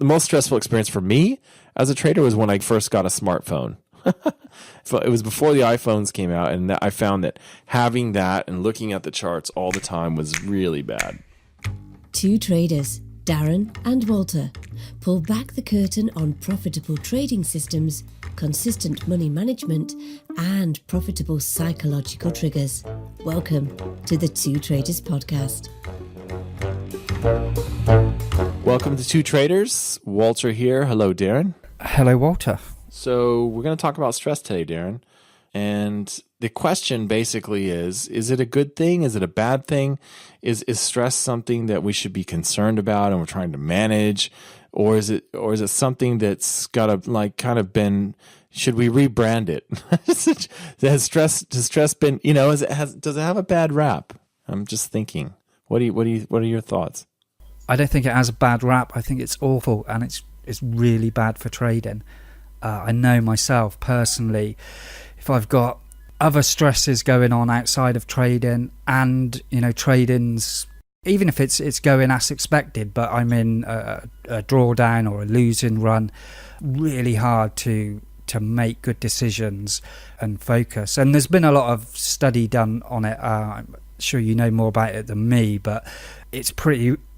the most stressful experience for me as a trader was when I first got a smartphone. So it was before the iPhones came out, and I found that having that and looking at the charts all the time was really bad. Two traders, Darren and Walter, pull back the curtain on profitable trading systems, consistent money management, and profitable psychological triggers. Welcome to the Two Traders podcast. Welcome to Two Traders. Walter here. Hello, Darren. Hello, Walter. So we're going to talk about stress today, Darren. And the question basically is it a good thing? Is it a bad thing? Is stress something that we should be concerned about and we're trying to manage? Or is it something that's got to should we rebrand it? Has stress been, does it have a bad rap? I'm just thinking. What are your thoughts? I don't think it has a bad rap. I think it's awful, and it's really bad for trading. I know myself personally, if I've got other stresses going on outside of trading, and trading's, even if it's going as expected, but I'm in a drawdown or a losing run, really hard to make good decisions and focus. And there's been a lot of study done on it. I'm sure you know more about it than me, but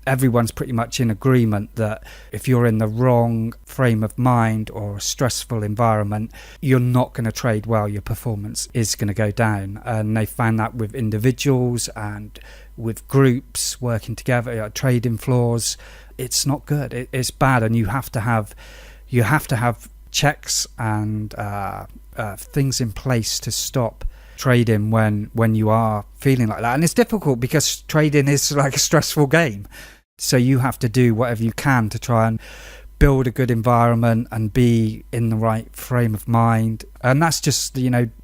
everyone's pretty much in agreement that if you're in the wrong frame of mind or a stressful environment, you're not going to trade well. Your performance is going to go down. And they found that with individuals and with groups working together, trading floors. It's not good. It's bad, and you have to have checks and things in place to stop trading when you are feeling like that. And it's difficult because trading is like a stressful game, so you have to do whatever you can to try and build a good environment and be in the right frame of mind. And that's just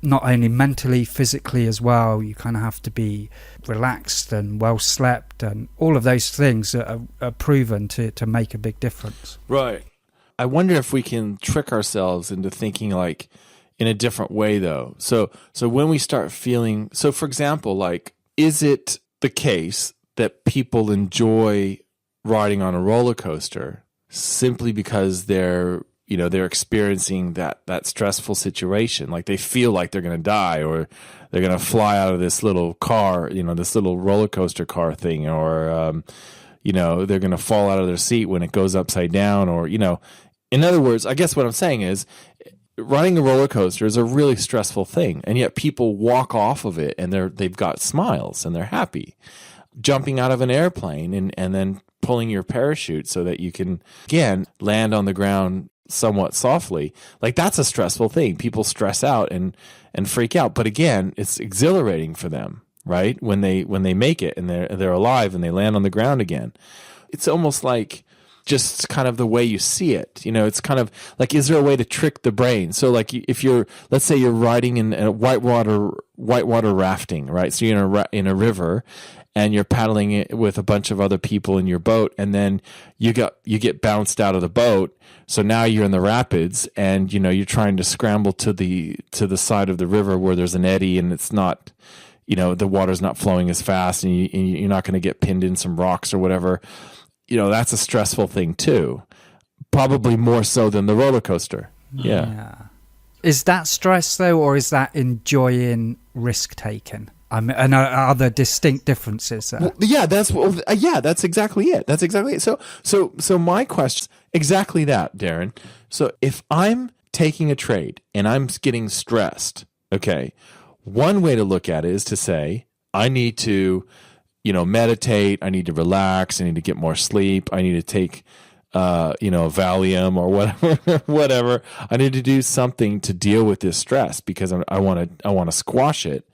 not only mentally, physically as well. You kind of have to be relaxed and well slept, and all of those things are proven to make a big difference. Right. I wonder if we can trick ourselves into thinking like in a different way, though. So when we start feeling, so for example, is it the case that people enjoy riding on a roller coaster simply because they're experiencing that stressful situation? Like they feel like they're going to die, or they're going to fly out of this little car, this little roller coaster car thing, or, they're going to fall out of their seat when it goes upside down, or, in other words, I guess what I'm saying is, riding a roller coaster is a really stressful thing, and yet people walk off of it and they've got smiles and they're happy. Jumping out of an airplane and then pulling your parachute so that you can, again, land on the ground somewhat softly. Like that's a stressful thing. People stress out and freak out. But again, it's exhilarating for them, right? When they make it and they're alive and they land on the ground again. It's almost like just kind of the way you see it. It's kind of like, is there a way to trick the brain? So like if let's say you're riding in a whitewater rafting, right? So you're in a river and you're paddling it with a bunch of other people in your boat, and then you get bounced out of the boat. So now you're in the rapids, and you're trying to scramble to the side of the river where there's an eddy, and it's not, the water's not flowing as fast, and you're not going to get pinned in some rocks or whatever. That's a stressful thing too. Probably more so than the roller coaster. Yeah. Is that stress though, or is that enjoying risk taking? And are there distinct differences there? Well, that's exactly it. That's exactly it. So my question, exactly that, Darren. So if I'm taking a trade and I'm getting stressed, okay, one way to look at it is to say, I need to meditate, I need to relax, I need to get more sleep, I need to take, Valium or whatever. I need to do something to deal with this stress because I want to squash it.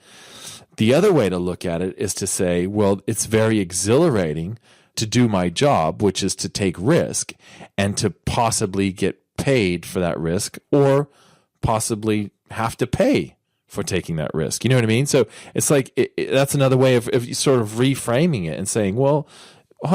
The other way to look at it is to say, well, it's very exhilarating to do my job, which is to take risk and to possibly get paid for that risk, or possibly have to pay for taking that risk. You know what I mean? So it's like, that's another way of sort of reframing it and saying, well,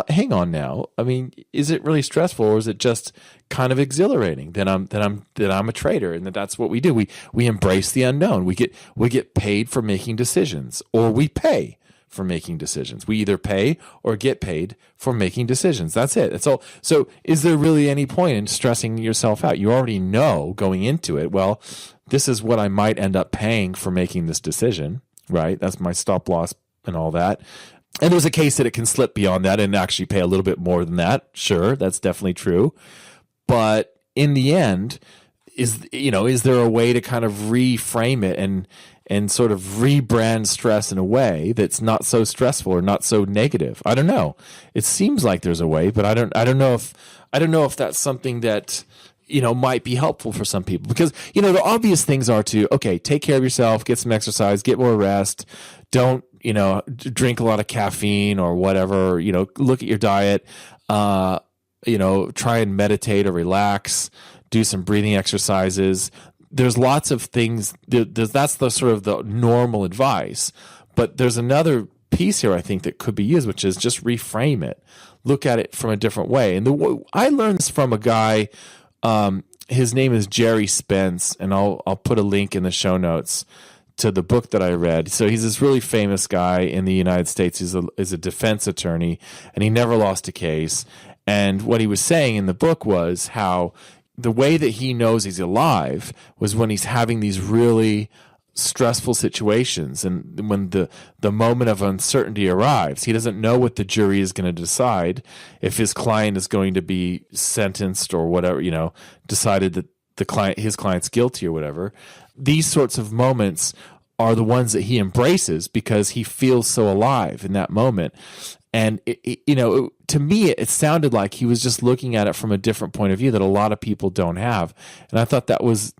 hang on now. I mean, is it really stressful, or is it just kind of exhilarating that I'm a trader, and that's what we do. We embrace the unknown. We get paid for making decisions, or we pay for making decisions. We either pay or get paid for making decisions. That's it. That's all. So is there really any point in stressing yourself out? You already know going into it, well, this is what I might end up paying for making this decision, right? That's my stop loss and all that. And there's a case that it can slip beyond that and actually pay a little bit more than that. Sure, that's definitely true. But in the end, is there a way to kind of reframe it and sort of rebrand stress in a way that's not so stressful or not so negative? I don't know. It seems like there's a way, but I don't know if that's something that might be helpful for some people, because the obvious things are to, okay, take care of yourself, get some exercise, get more rest, don't drink a lot of caffeine or whatever, look at your diet, try and meditate or relax, do some breathing exercises. There's lots of things. That's the sort of the normal advice. But there's another piece here I think that could be used, which is just reframe it. Look at it from a different way. And I learned this from a guy, his name is Jerry Spence, and I'll put a link in the show notes to the book that I read. So he's this really famous guy in the United States. He's a defense attorney, and he never lost a case. And what he was saying in the book was how the way that he knows he's alive was when he's having these really stressful situations, and when the moment of uncertainty arrives, he doesn't know what the jury is going to decide, if his client is going to be sentenced or whatever, decided that his client's guilty or whatever. These sorts of moments are the ones that he embraces because he feels so alive in that moment. And to me, it sounded like he was just looking at it from a different point of view that a lot of people don't have, and I thought that was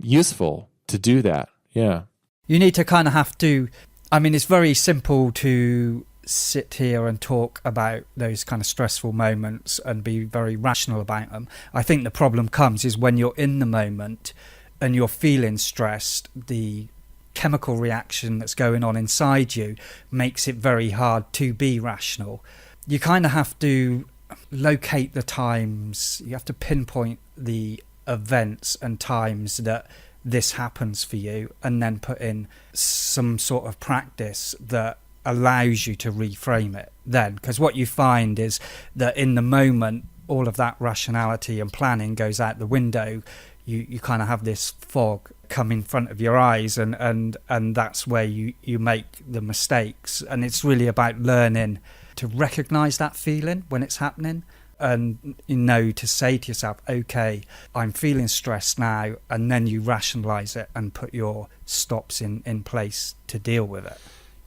useful to do that. Yeah, you need to kind of have to. I mean, it's very simple to sit here and talk about those kind of stressful moments and be very rational about them. I think the problem comes is when you're in the moment and you're feeling stressed, the chemical reaction that's going on inside you makes it very hard to be rational. You kind of have to locate the times, you have to pinpoint the events and times that this happens for you, and then put in some sort of practice that allows you to reframe it then. Because what you find is that in the moment, all of that rationality and planning goes out the window. You kind of have this fog come in front of your eyes, and that's where you make the mistakes. And it's really about learning to recognize that feeling when it's happening, and to say to yourself, okay, I'm feeling stressed now, and then you rationalize it and put your stops in place to deal with it.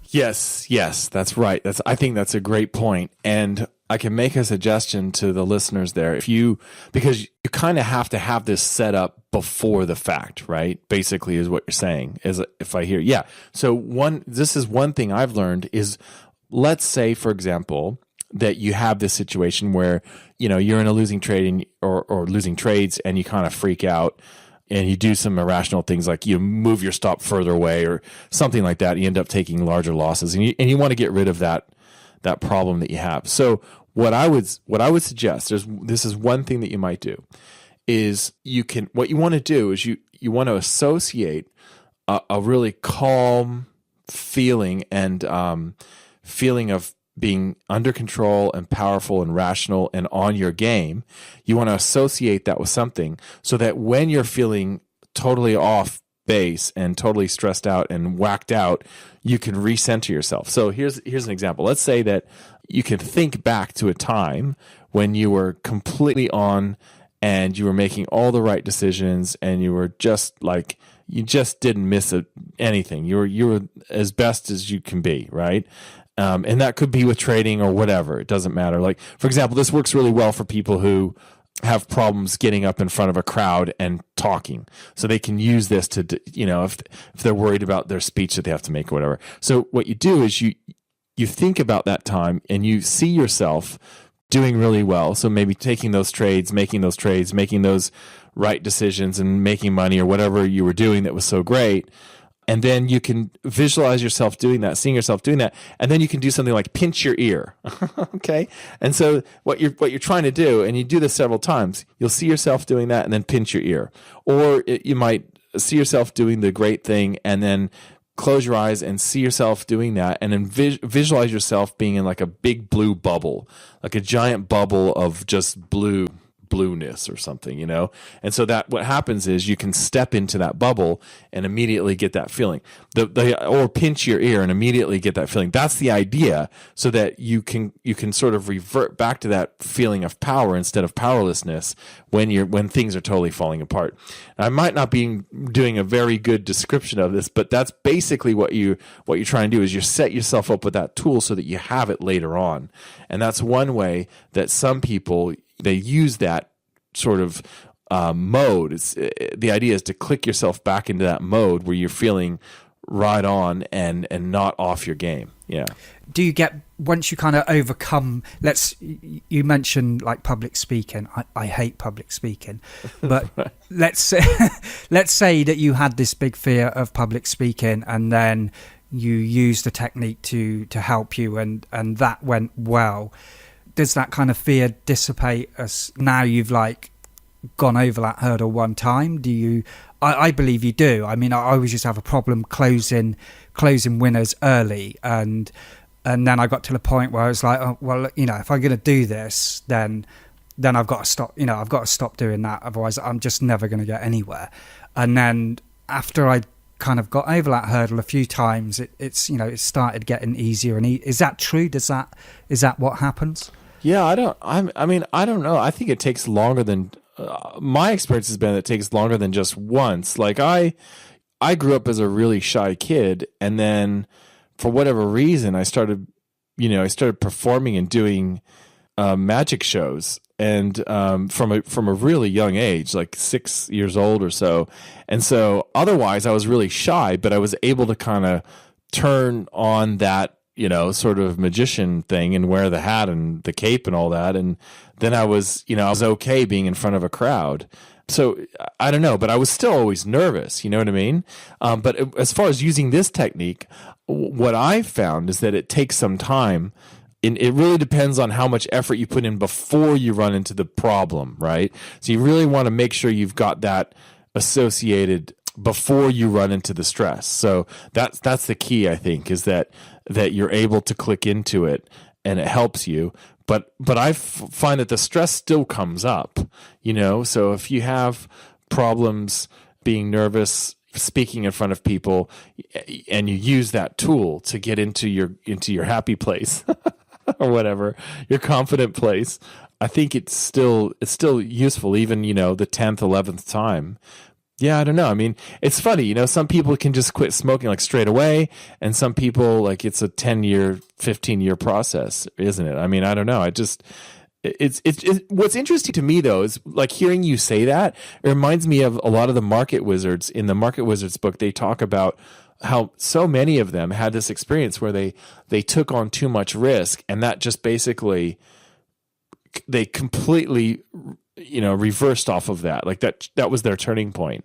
Yes, that's right. I think that's a great point. And I can make a suggestion to the listeners there. Because you kind of have to have this set up before the fact, right? Basically is what you're saying, is if I hear, yeah. So this is one thing I've learned is, let's say, for example, that you have this situation where, you're in a losing trade or losing trades, and you kind of freak out and you do some irrational things, like you move your stop further away or something like that. You end up taking larger losses, and you want to get rid of that problem that you have. So what I would suggest, this is one thing that you might do, is what you want to do is you want to associate a really calm feeling and feeling of being under control and powerful and rational and on your game. You want to associate that with something, so that when you're feeling totally off base and totally stressed out and whacked out, you can recenter yourself. So here's an example. Let's say that you can think back to a time when you were completely on and you were making all the right decisions, and you were just like, you just didn't miss anything. You were as best as you can be, right? And that could be with trading or whatever. It doesn't matter. Like, for example, this works really well for people who have problems getting up in front of a crowd and talking. So they can use this to, if they're worried about their speech that they have to make or whatever. So what you do is you think about that time, and you see yourself doing really well. So maybe taking those trades, making those right decisions, and making money or whatever you were doing that was so great. And then you can visualize yourself doing that, seeing yourself doing that, and then you can do something like pinch your ear. Okay? And so what you're trying to do, and you do this several times, you'll see yourself doing that and then pinch your ear. Or you might see yourself doing the great thing and then close your eyes and see yourself doing that, and then visualize yourself being in like a big blue bubble, like a giant bubble of just blueness or something, you know? And so that what happens is you can step into that bubble and immediately get that feeling. Or pinch your ear and immediately get that feeling. That's the idea, so that you can sort of revert back to that feeling of power instead of powerlessness when things are totally falling apart. I might not be doing a very good description of this, but that's basically what you're trying to do, is you set yourself up with that tool so that you have it later on. And that's one way that some people, they use that sort of mode. The idea is to click yourself back into that mode where you're feeling right on and not off your game. Yeah. Do you get, once you kind of overcome, you mentioned like public speaking. I hate public speaking, but let's say that you had this big fear of public speaking, and then you used a technique to help you, and that went well. Does that kind of fear dissipate as now you've like gone over that hurdle one time? Do you? I believe you do. I mean, I always just have a problem closing winners early, and then I got to the point where I was like, oh, well, you know, if I'm going to do this, then I've got to stop. You know, I've got to stop doing that. Otherwise, I'm just never going to get anywhere. And then after I kind of got over that hurdle a few times, it started getting easier. And is that true? Is that what happens? Yeah, I don't know. I think it takes longer than my experience has been. It takes longer than just once. Like I grew up as a really shy kid, and then for whatever reason, I started performing and doing magic shows, and from a really young age, like 6 years old or so. And so otherwise, I was really shy, but I was able to kind of turn on that, you know, sort of magician thing and wear the hat and the cape and all that. And then I was okay being in front of a crowd. So I don't know, but I was still always nervous, you know what I mean? But as far as using this technique, what I found is that it takes some time. And it really depends on how much effort you put in before you run into the problem, right? So you really want to make sure you've got that associated before you run into the stress. So that's the key, I think, is that you're able to click into it and it helps you. But I find that the stress still comes up, you know? So if you have problems being nervous, speaking in front of people, and you use that tool to get into your happy place or whatever, your confident place, I think it's still useful, even, you know, the 10th, 11th time. Yeah, I don't know. I mean, it's funny, you know, some people can just quit smoking like straight away, and some people, like, it's a 10-year, 15-year process, isn't it? I mean, I don't know. It's what's interesting to me, though, is like hearing you say that, it reminds me of a lot of the market wizards. In the Market Wizards book, they talk about how so many of them had this experience where they took on too much risk, and that just basically they completely, you know, reversed off of that. Like that was their turning point.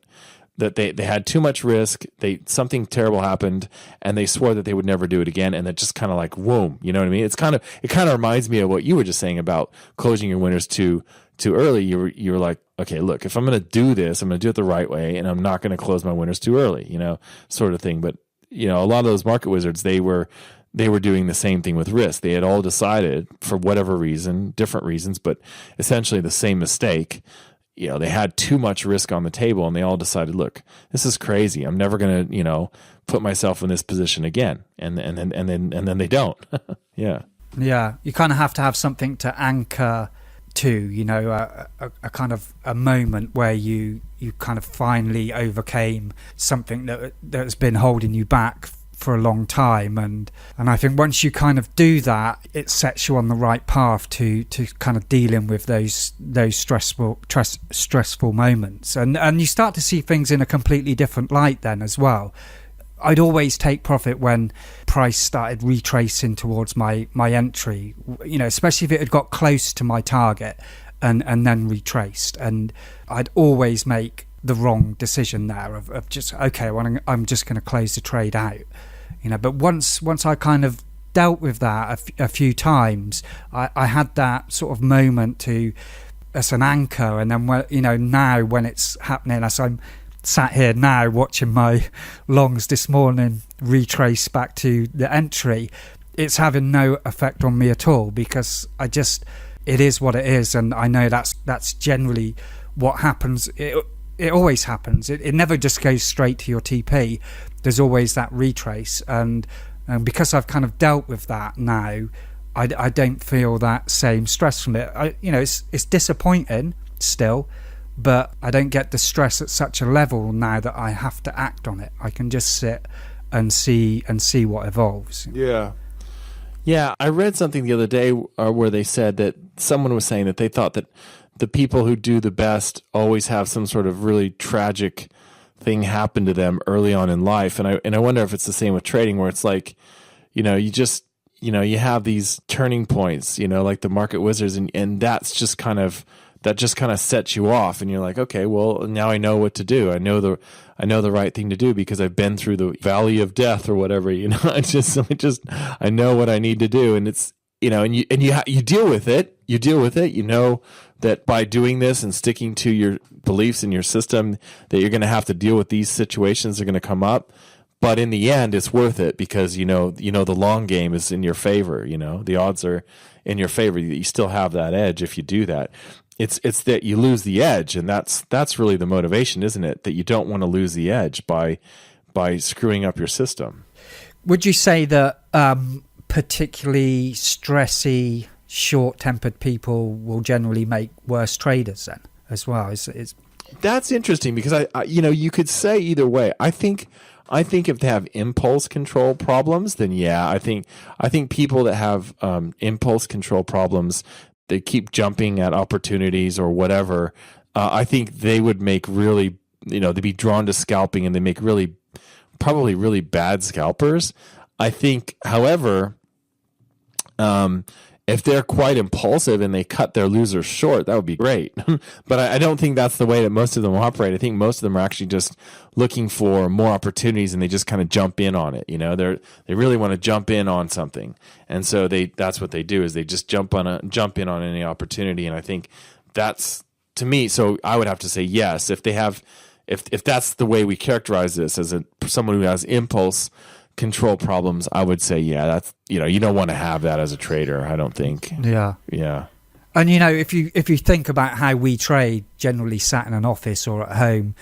That they had too much risk, something terrible happened, and they swore that they would never do it again, and it just kind of like, whoom, you know what I mean? It kind of reminds me of what you were just saying about closing your winners too early. You were like, okay, look, if I'm going to do this, I'm going to do it the right way, and I'm not going to close my winners too early, you know, sort of thing. But, you know, a lot of those market wizards, they were doing the same thing with risk. They had all decided, for whatever reason, different reasons, but essentially the same mistake. You know, they had too much risk on the table, and they all decided, look, this is crazy. I'm never going to, you know, put myself in this position again. And then they don't. Yeah. Yeah. You kind of have to have something to anchor to, you know, a kind of a moment where you kind of finally overcame something that's been holding you back for a long time, and I think once you kind of do that, it sets you on the right path to kind of dealing with those stressful moments, and you start to see things in a completely different light then as well. I'd always take profit when price started retracing towards my entry, you know, especially if it had got close to my target and then retraced, and I'd always make the wrong decision there of just, okay, well, I'm just going to close the trade out, you know. But once I kind of dealt with that a few times, I had that sort of moment as an anchor. And then, you know, now when it's happening, as I'm sat here now watching my longs this morning retrace back to the entry, it's having no effect on me at all, because it is what it is, and I know that's generally what happens. It always happens. It never just goes straight to your TP. There's always that retrace, and because I've kind of dealt with that now, I don't feel that same stress from it. It's disappointing still, but I don't get the stress at such a level now that I have to act on it. I can just sit and see what evolves. Yeah, I read something the other day where they said that someone was saying that they thought that the people who do the best always have some sort of really tragic thing happen to them early on in life. And I wonder if it's the same with trading, where it's like, you have these turning points, like the market wizards, and that just kind of sets you off, and you're like, okay, well, now I know what to do. I know the right thing to do because I've been through the valley of death or whatever. I know what I need to do, and it's and you deal with it. You deal with it. You know that by doing this and sticking to your beliefs and your system, that you're going to have to deal with these situations that are going to come up. But in the end, it's worth it because the long game is in your favor. The odds are in your favor. You still have that edge if you do that. It's that you lose the edge, and that's really the motivation, isn't it? That you don't want to lose the edge by screwing up your system. Would you say that particularly stressy, short-tempered people will generally make worse traders then as well? That's interesting because I you could say either way. I think if they have impulse control problems, then yeah, I think people that have impulse control problems, they keep jumping at opportunities or whatever. I think they would make really, they'd be drawn to scalping, and they make probably really bad scalpers. I think, however, if they're quite impulsive and they cut their losers short, that would be great. But I don't think that's the way that most of them operate. I think most of them are actually just looking for more opportunities, and they just kind of jump in on it. They really want to jump in on something, and so that's what they do, is they just jump in on any opportunity. And I think that's, to me, so I would have to say yes. If that's the way we characterize this as someone who has impulse control problems, I would say, yeah, that's, you don't want to have that as a trader, I don't think. Yeah. And if you think about how we trade, generally sat in an office or at home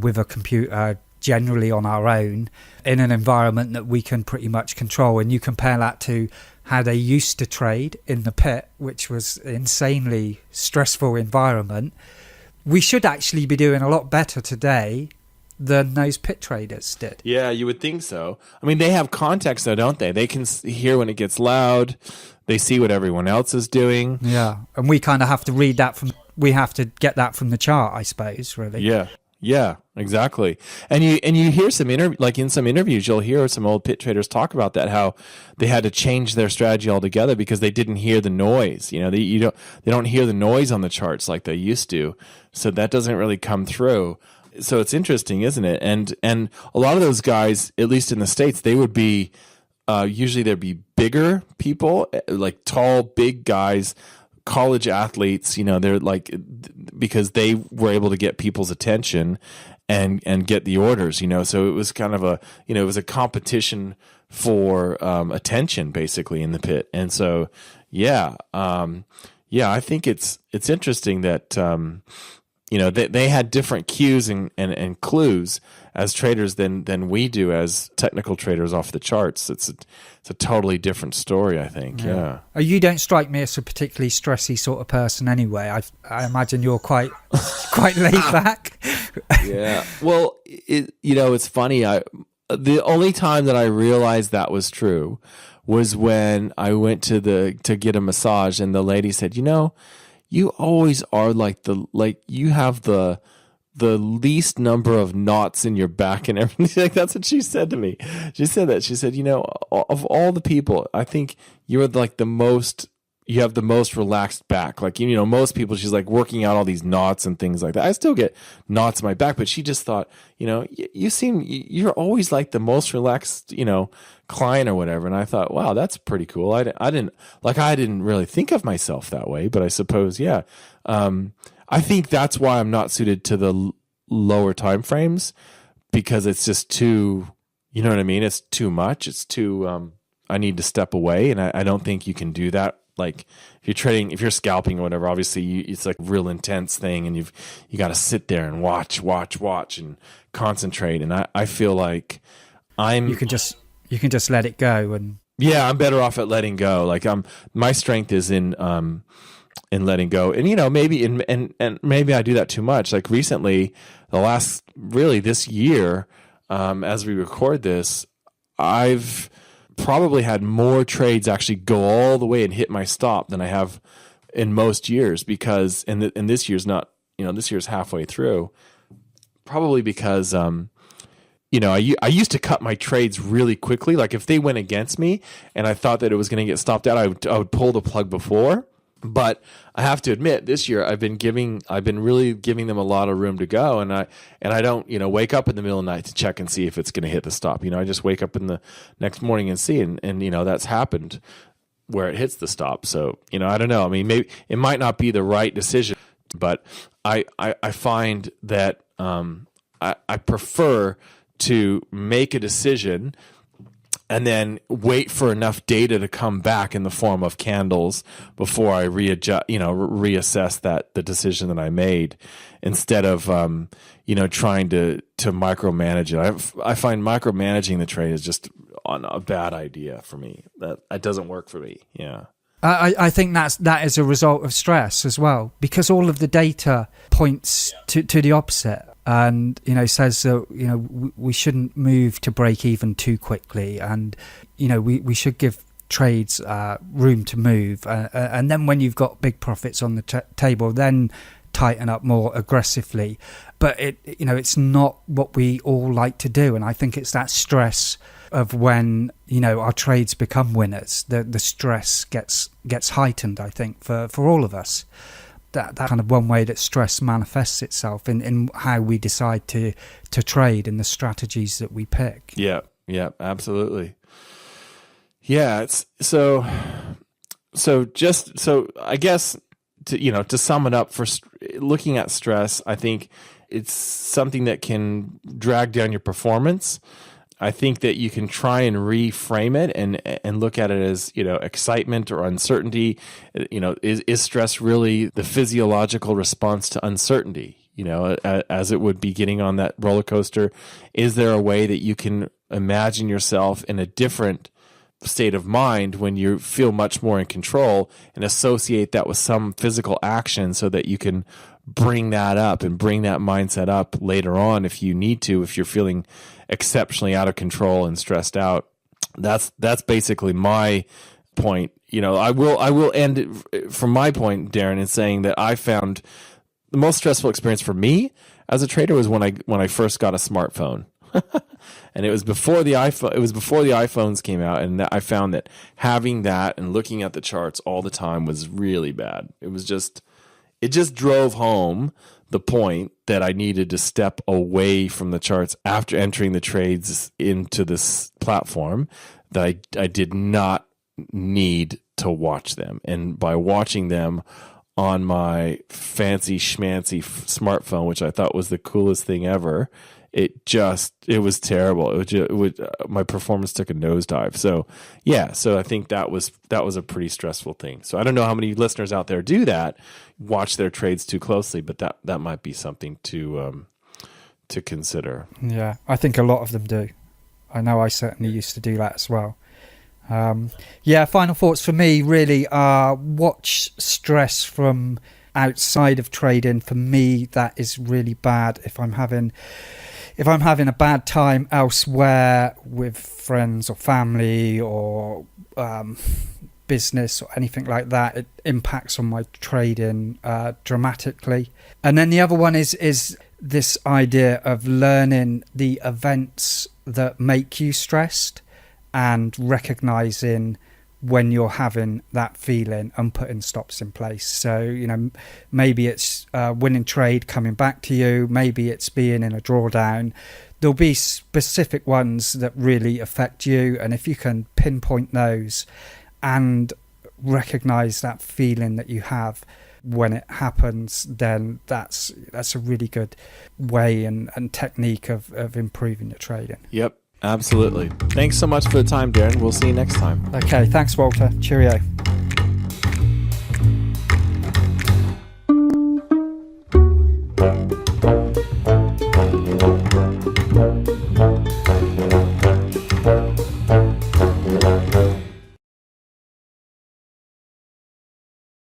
with a computer, generally on our own, in an environment that we can pretty much control, and you compare that to how they used to trade in the pit, which was an insanely stressful environment, we should actually be doing a lot better today than those pit traders did. Yeah, you would think so. I mean, they have context though, don't they? They can hear when it gets loud. They see what everyone else is doing. Yeah, and we kind of have to read that we have to get that from the chart, I suppose, really. Yeah, exactly. And you hear in some interviews, you'll hear some old pit traders talk about that, how they had to change their strategy altogether because they didn't hear the noise. They don't hear the noise on the charts like they used to. So that doesn't really come through. So it's interesting, isn't it? And a lot of those guys, at least in the States, they would be usually there'd be bigger people, like tall, big guys, college athletes. They're like, because they were able to get people's attention and get the orders. So it was kind of it was a competition for attention, basically, in the pit. And so I think it's interesting that. They had different cues and clues as traders than we do as technical traders off the charts. It's a totally different story, I think. Yeah. You don't strike me as a particularly stressy sort of person anyway. I imagine you're quite laid back. Yeah. Well, it's funny. The only time that I realized that was true was when I went to get a massage, and the lady said, you always are you have the least number of knots in your back and everything. Like, that's what she said to me. She said that. She said, of all the people, I think you're you have the most relaxed back. Like, most people, she's like working out all these knots and things like that. I still get knots in my back, but she just thought, you're always like the most relaxed, client or whatever. And I thought, wow, that's pretty cool. I didn't really think of myself that way, but I suppose, yeah. I think that's why I'm not suited to the lower time frames, because it's just too, You know what I mean? It's too much. It's too, I need to step away. And I don't think you can do that. Like if you're trading, if you're scalping or whatever, obviously it's like a real intense thing, and you got to sit there and watch and concentrate. And I feel like you can just let it go. And yeah, I'm better off at letting go. Like my strength is in letting go. And, you know, maybe, and maybe I do that too much. Like recently, this year, as we record this, I've probably had more trades actually go all the way and hit my stop than I have in most years, because and this year's not, you know, this year's halfway through, probably because you know, I used to cut my trades really quickly. Like if they went against me and I thought that it was going to get stopped out, I would pull the plug before. But I have to admit, this year I've been really giving them a lot of room to go, and I don't, you know, wake up in the middle of the night to check and see if it's going to hit the stop. You know, I just wake up in the next morning and see, and you know, that's happened where it hits the stop. So, you know, I don't know. I mean, maybe it might not be the right decision, but I find that I prefer to make a decision and then wait for enough data to come back in the form of candles before I reassess the decision that I made, instead of you know, trying to micromanage it. I find micromanaging the trade is just a bad idea for me. That doesn't work for me. Yeah. I think that is a result of stress as well, because all of the data points to the opposite. And, you know, says that, you know, we shouldn't move to break even too quickly, and, you know, we should give trades room to move, and then when you've got big profits on the table, then tighten up more aggressively. But it's not what we all like to do, and I think it's that stress of when, you know, our trades become winners, the stress gets heightened, I think, for all of us. That kind of one way that stress manifests itself in how we decide to trade and the strategies that we pick. Yeah, absolutely. Yeah, it's so I guess to sum it up, for looking at stress, I think it's something that can drag down your performance. I think that you can try and reframe it and look at it as, you know, excitement or uncertainty. You know, is stress really the physiological response to uncertainty? You know, as it would be getting on that roller coaster. Is there a way that you can imagine yourself in a different state of mind when you feel much more in control, and associate that with some physical action so that you can bring that up and bring that mindset up later on if you need to, if you're feeling exceptionally out of control and stressed out. That's basically my point. You know, I will end it from my point, Darren, in saying that I found the most stressful experience for me as a trader was when I first got a smartphone. And it was before the iPhone. It was before the iPhones came out, and I found that having that and looking at the charts all the time was really bad. It just drove home the point that I needed to step away from the charts after entering the trades into this platform, that I did not need to watch them. And by watching them on my fancy schmancy smartphone, which I thought was the coolest thing ever, it was terrible. My performance took a nosedive. So yeah, so I think that was a pretty stressful thing. So I don't know how many listeners out there do that, watch their trades too closely, but that might be something to consider. Yeah, I think a lot of them do. I know I certainly used to do that as well. Final thoughts for me really are: watch stress from outside of trading. For me, that is really bad. If I'm having a bad time elsewhere with friends or family or business or anything like that, it impacts on my trading dramatically. And then the other one is this idea of learning the events that make you stressed and recognizing when you're having that feeling and putting stops in place. So, you know, maybe it's winning trade coming back to you, maybe it's being in a drawdown. There'll be specific ones that really affect you, and if you can pinpoint those and recognize that feeling that you have when it happens, then that's a really good way and technique of improving your trading. Yep. Absolutely. Thanks so much for the time, Darren. We'll see you next time. Okay, thanks, Walter. Cheerio.